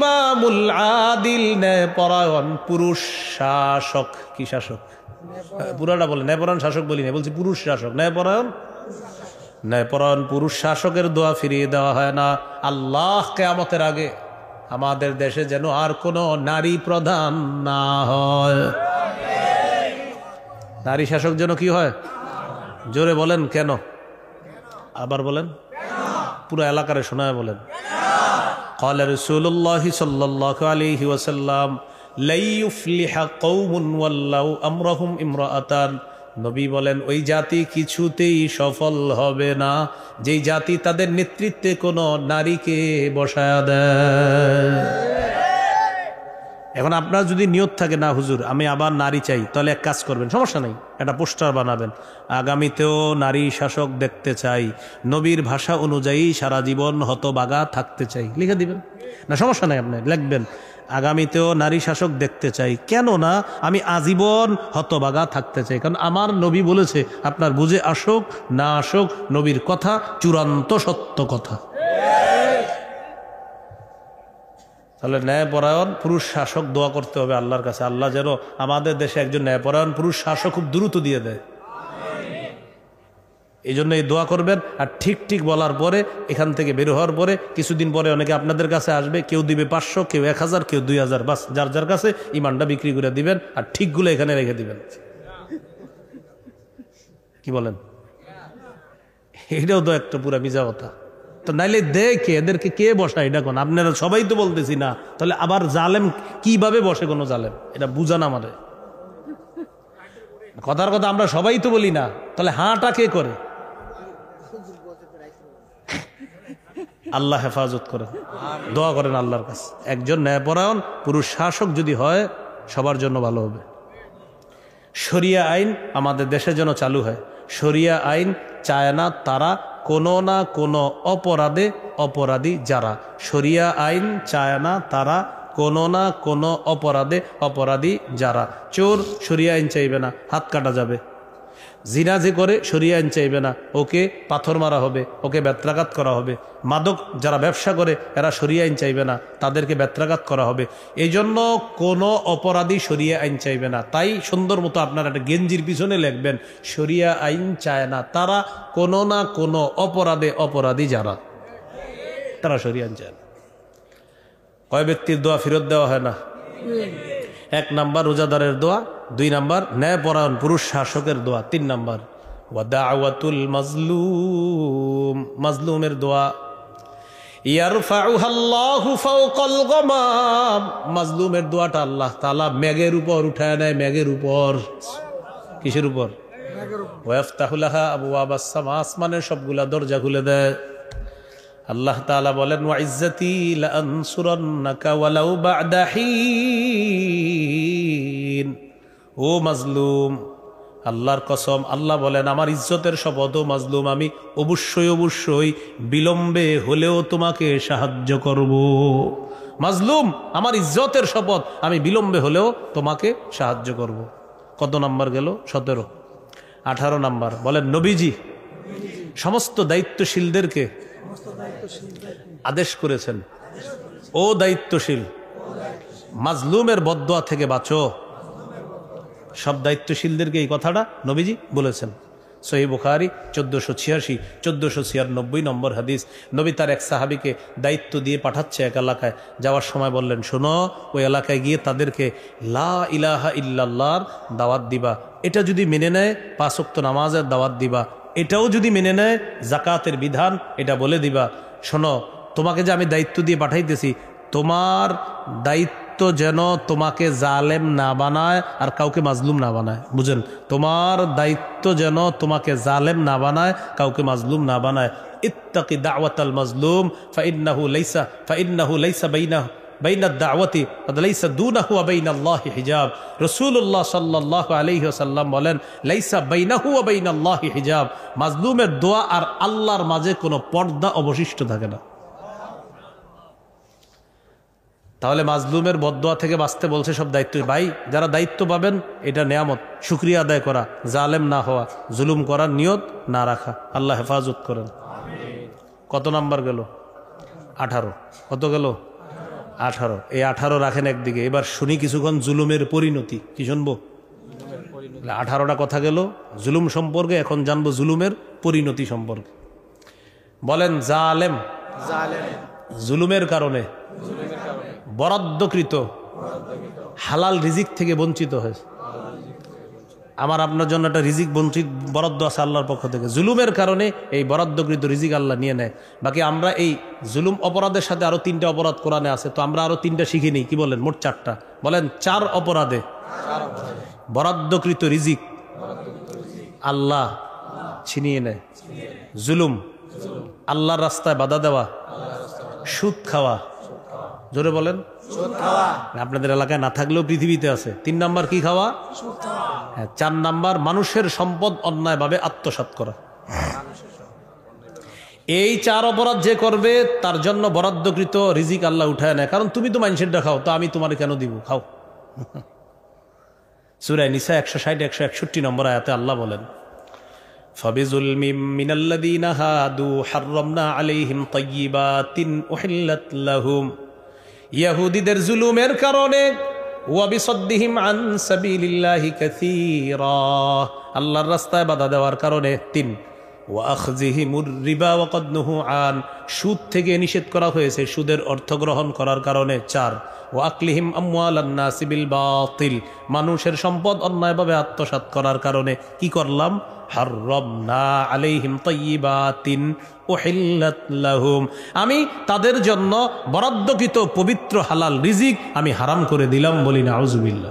ইমামুল আদিল, ন্যায়পরায়ণ পুরুষ শাসক। কি শাসক? পুরাটা বলে ন্যায়পরায়ণ শাসক বলি না, বলছি পুরুষ শাসক। ন্যায়পরায়ণ পুরুষ শাসকের দোয়া ফিরিয়ে দেওয়া হয় না। আল্লাহ কিয়ামতের আগে আমাদের দেশে যেন আর কোনো নারী প্রধান না হয়। নারী শাসক যেন কি হয়? জোরে বলেন কেন? আবার বলেন, পুরো এলাকারে শোনায় বলেন। قال رسول الله صلى الله عليه وسلم لا يفلح قوم ولوا امرهم امرأتان। নবী বলেন ওই জাতি কিছুতেই সফল হবে না যেই জাতি তাদের নেতৃত্বে কোনো নারীকে বসায়া দেয়। এখন আপনার যদি নিয়ত থাকে না হুজুর আমি আবার নারী চাই, তাহলে এক কাজ করবেন, সমস্যা নেই, একটা পোস্টার বানাবেন, আগামীতেও নারী শাসক দেখতে চাই, নবীর ভাষা অনুযায়ী সারা জীবন হতবাগা থাকতে চাই, লিখে দিবেন না, সমস্যা নাই, আপনি লিখবেন আগামীতেও নারী শাসক দেখতে চাই, কেন না আমি আজীবন হতবাগা থাকতে চাই, কারণ আমার নবী বলেছে আপনার বুঝে আসুক না আসুক নবীর কথা চূড়ান্ত সত্য কথা। তাহলে ন্যায়পরায়ণ পুরুষ শাসক দোয়া করতে হবে আল্লাহর কাছে, আল্লাহ যেন আমাদের দেশে একজন ন্যায়পরায়ণ পুরুষ শাসক খুব দ্রুত দিয়ে দেয়। এই জন্য এই দোয়া করবেন। আর ঠিক ঠিক বলার পরে এখান থেকে বের হওয়ার পরে কিছুদিন পরে অনেকে আপনাদের কাছে আসবে, কেউ দিবে 500, কেউ 1000, কেউ 2000, বাস যার যার কাছে ইমানটা বিক্রি করে দিবেন আর ঠিকগুলো এখানে রেখে দিবেন। কি বলেন? এটাও তো একটা পুরা মিজা কথা। তো নাইলে দেখে এদেরকে কে বসায় এটা কোন? আপনারা সবাই তো বলতেছি না, তাহলে আবার জালেম কিভাবে বসে কোনো জালেম? এটা বুঝান আমাদের। কথার কথা আমরা সবাই তো বলি না, তাহলে হাঁটা কে করে? আল্লাহ হেফাজত করেন, দোয়া করেন আল্লাহর কাছে একজন ন্যায়পরায়ণ পুরুষ শাসক যদি হয় সবার জন্য ভালো হবে। শরিয়া আইন আমাদের দেশে যেন চালু হয়। শরিয়া আইন চায় না তারা কোনো না কোনো অপরাধে অপরাধী যারা, শরিয়া আইন চায় না তারা কোনো না কোনো অপরাধে অপরাধী যারা। চোর শরিয়া আইন চাইবে না, হাত কাটা যাবে। জিনা যে করে শরিয়া আইন চাইবে না, ওকে পাথর মারা হবে, ওকে বেত্রাঘাত করা হবে। মাদক যারা ব্যবসা করে এরা শরিয়া আইন চাইবে না, তাদেরকে বেত্রাঘাত করা হবে। এই জন্য কোনো অপরাধী শরিয়া আইন চাইবে না। তাই সুন্দর মতো আপনারা একটা গেঞ্জির পিছনে লিখবেন শরিয়া আইন চায় না তারা কোনো না কোনো অপরাধে অপরাধী যারা, তারা শরিয়া আইন চায় না। কয় ব্যক্তির দোয়া ফেরত দেওয়া হয় না? 1 নাম্বার রোজাদারের দোয়া, 2 নাম্বার ন্যায়পরায়ণ পুরুষ শাসকের দোয়া, 3 নাম্বার ওয়া দাওয়াতুল মাজলুম, মাজলুমের দোয়া। ইয়ারফাউহাল্লাহু ফাওকাল গামাম, মাজলুমের দোয়াটা আল্লাহ তাআলা মেঘের উপর উঠায় নেয়, মেঘের উপর। কিসের উপর? ওয়া ইফতাহু লাহা আবওয়াবাস সামা, আসমানের সবগুলা দরজা খুলে দেয়। আল্লাহ তাআলা বলেন ওয়া ইজ্জতি লা আনসুরান্নাকা ওয়ালাউ বা'দা হিন। ও মাজলুম, আল্লাহর কসম, আল্লাহ বলেন আমার ইজ্জতের শপথ ও মাজলুম, আমি অবশ্যই অবশ্যই বিলম্বে হলেও তোমাকে সাহায্য করব। মাজলুম, আমার ইজ্জতের শপথ, আমি বিলম্বে হলেও তোমাকে সাহায্য করব। কত নাম্বার গেল? 17। 18 নাম্বার বলেন নবীজি সমস্ত দায়িত্বশীলদেরকে আদেশ করেছেন, ও দায়িত্বশীল মাজলুমের বদদোয়া থেকে বাঁচো। সব দায়িত্বশীলদেরকে এই কথাটা নবীজি বলেছেন। সহিহ বুখারী 1486 1496 নম্বর হাদিস। নবী তার এক সাহাবীকে দায়িত্ব দিয়ে পাঠাচ্ছে এক এলাকায়, যাওয়ার সময় বললেন শোনো, ওই এলাকায় গিয়ে তাদেরকে লা ইলাহা ইল্লাল্লাহর দাওয়াত দিবা, এটা যদি মেনে নেয় 5 ওয়াক্ত নামাজের দাওয়াত দিবা, এটাও যদি মেনে নেয় জাকাতের বিধান এটা বলে দিবা। শোনো, তোমাকে যে আমি দায়িত্ব দিয়ে পাঠাইতেছি, তোমার দায়িত্ব যেন তোমাকে জালেম না বানায় আর কাউকে মাজলুম না বানায়। বুঝেন? তোমার দায়িত্ব যেন তোমাকে জালেম না বানায়, কাউকে মাজলুম না বানায়। ইত্তাকি দাওয়াতাল মাজলুম ফাইন্নাহু লাইসা বাইনাদ দাওয়াতি লাইসা দুনাহু ওয়া বাইনাল্লাহি হিজাব। রাসূলুল্লাহ সাল্লাল্লাহু আলাইহি ওয়াসাল্লাম বলেন লাইসা বাইনাহু ওয়া বাইনাল্লাহি হিজাব, মাজলুমের দোয়া আর আল্লাহর মাঝে কোনো পর্দা অবশিষ্ট থাকে না। তাহলে মাজলুমের বদদোয়া থেকে বাঁচতে বলছে সব দায়িত্ব। ভাই যারা দায়িত্ব পাবেন এটা নেয়ামত, শুকরিয়া আদায় করা, জালেম না হওয়া, জুলুম করার নিয়ত না রাখা। আল্লাহ হেফাজত করেন। কত নাম্বার গেল? 18। কত গেল? 18। এই 18 রাখেন একদিকে। এবার শুনি কিছুক্ষণ জুলুমের পরিণতি। কি শুনবো? 18টা কথা গেল জুলুম সম্পর্কে, এখন জানবো জুলুমের পরিণতি সম্পর্কে। বলেন জালেম জুলুমের কারণে বরাদ্দকৃত হালাল রিজিক থেকে বঞ্চিত হয়েছে। আমার আপনার জন্য একটা রিজিক বরাদ্দ আছে আল্লাহর পক্ষ থেকে, জুলুমের কারণে এই বরাদ্দকৃত রিজিক আল্লাহ নিয়ে নেয়। বাকি আমরা এই জুলুম অপরাধের সাথে আরো 3টা অপরাধ কোরআনে আছে, তো আমরা আরো 3টা শিখে নিই। কি বলেন? মোট 4টা। বলেন 4 অপরাধে বরাদ্দকৃত রিজিক আল্লাহ ছিনিয়ে নেয়। জুলুম, আল্লাহর রাস্তায় বাধা দেওয়া, সুদ খাওয়া। জোরে বলেন। আপনাদের এলাকায় না থাকলেও পৃথিবীতে আছে। 3 নাম্বার কি খাওয়া? হ্যাঁ। 4 নাম্বার মানুষের সম্পদ অন্যায়ভাবে আত্মসাৎ করা। এই 4 অপরাধ যে করবে তার জন্য বরাদ্দকৃত রিজিক আল্লাহ উঠায় নেয়। কারণ তুমি তো মানুষেরটা খাও, তো আমি তোমার কেন দিব? খাও। সূরা নিসা 160 161 নম্বর আয়াতে আল্লাহ বলেন, ফাবিজুলমিম মিনাল্লাযীনা হাদু হাররামনা আলাইহিম তাইয়্যিবাতিন উহিল্লাত লাহুম। ইহুদীদের জুলুমের কারণে ওয়া বিসাদ্দিহিম আন সাবিলিল্লাহি কাসীরা, আল্লাহর রাস্তায় বাধা দেওয়ার কারণে। 3 ওয়া আখযিহিমুর রিবা ওয়া ক্বাদ নুহু আন, সুদ থেকে নিষেধ করা হয়েছে, সুদের অর্থ গ্রহণ করার কারণে। 4 ওয়া আকলিহিম আমওয়ালান নাসি বিল বাতিল, মানুষের সম্পদ অন্যায়ভাবে আত্মসাৎ করার কারণে। কি করলাম? হাররামনা আলাইহিম তাইয়্যিবাতিন উহিল্লাত লাহুম, আমি তাদের জন্য বরাদ্দকৃত পবিত্র হালাল রিজিক আমি হারাম করে দিলাম। বলি না আউযুবিল্লাহ।